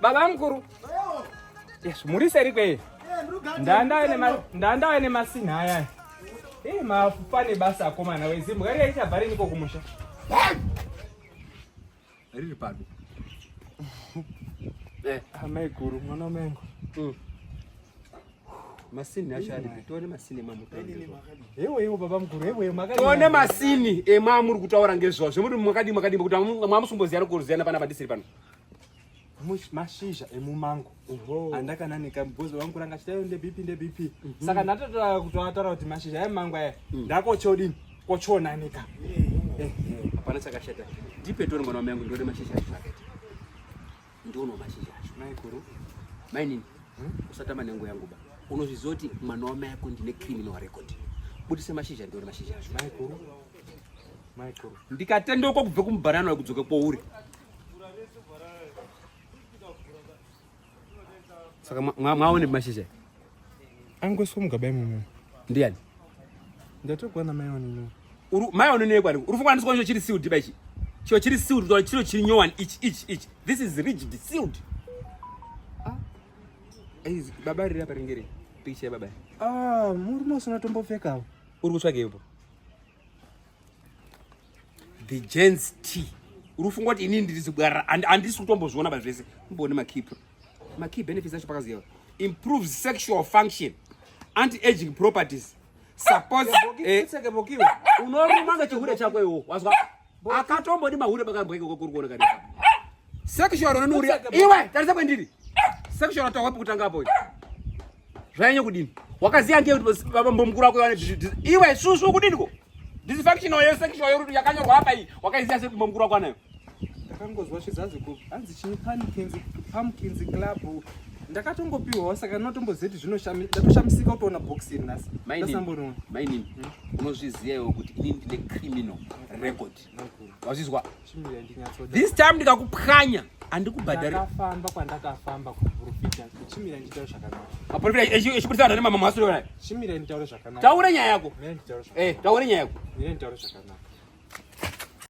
Baba mkuru. Yes, Murisa rikwe. Ndanda ene masini haya. Mafufane basa akomana wezimu. Gari yaita bari niko kumusha. Riri padu. Hamai kuru mwana mengo. Masini ashari bitone masini mamutoni. Ewe baba mkuru, ewe magari. Tone masini mamuri kutaura ngezvazvo. Muri mwakadi kuti mwamusomboziyana kuruziyana pana padisiri pano. Mashizha emumango. Andakananika mubhozo wangu ranga chitayo nde BP. Saka ndatotora kutoataura kuti mashizha emango aya ndakochodini kochonanika. Hapana chakashata. Ndipetone mwana wangu ndone mashizha acho. Ndono mashizha acho. Mai kuru. Maini. Usatama nengo yangu ba. Unozvizoti mwana wako ndine criminal record. Budise mashizha ndone mashizha acho. Mai kuru. Ndikatendoko kubve kumubhanana wekudzoka kwauri. Saka mwaone mashizha. Angoswa mugaba imomo. Ndiani? Ndatogwana mayoni no. Mayoni ne kwari. Urufunga ndisiko ncho chiri sealed baichi. Chiro chiri sealed ndo chiro chiri nyowan each. This is rigid sealed. Baba riri apa ringere. Picture baba. Muri nosona tombopfekawo. Uri kutsvake ipo. The Gens T. Urufunga kuti inini ndizibwara andisi kutombozviona bazvese. Mbone makipo. My key benefits acho pakaziva. Improves sexual function, anti-aging properties, supports unorumanga chihure chako iwo wazwa akatombodi mahure bakambweke kokurukuona kare sexual unuri iwe tarisa kwendiri sexual tawapi kutanga hapo zvanye kudini wakaziya ngeke kuti baba mbomukuru wako yana iwe susu kudiniko dysfunctional yo sexual yo yakanyorwa hapa iyi wakaiziya kuti mbomukuru wako anayo ndakangozwa chizazi ku anzi chini pumpkins club ndakatongopiwa saka notombozeti ndatoshamisika kutoona boxi nasi ndasambonona maini unozviziyawo kuti inini ndine criminal record wazvizwa this time ndikakupwanya andikubhadhari ndakafamba kwandakafamba kuprofita chimira nditaure zvakanaka aprofita echipurisa vanhu nemama masoro nayo chimira nditaure zvakanaka taure nyaya yako nditaure taure nyaya yako nditaure zvakanaka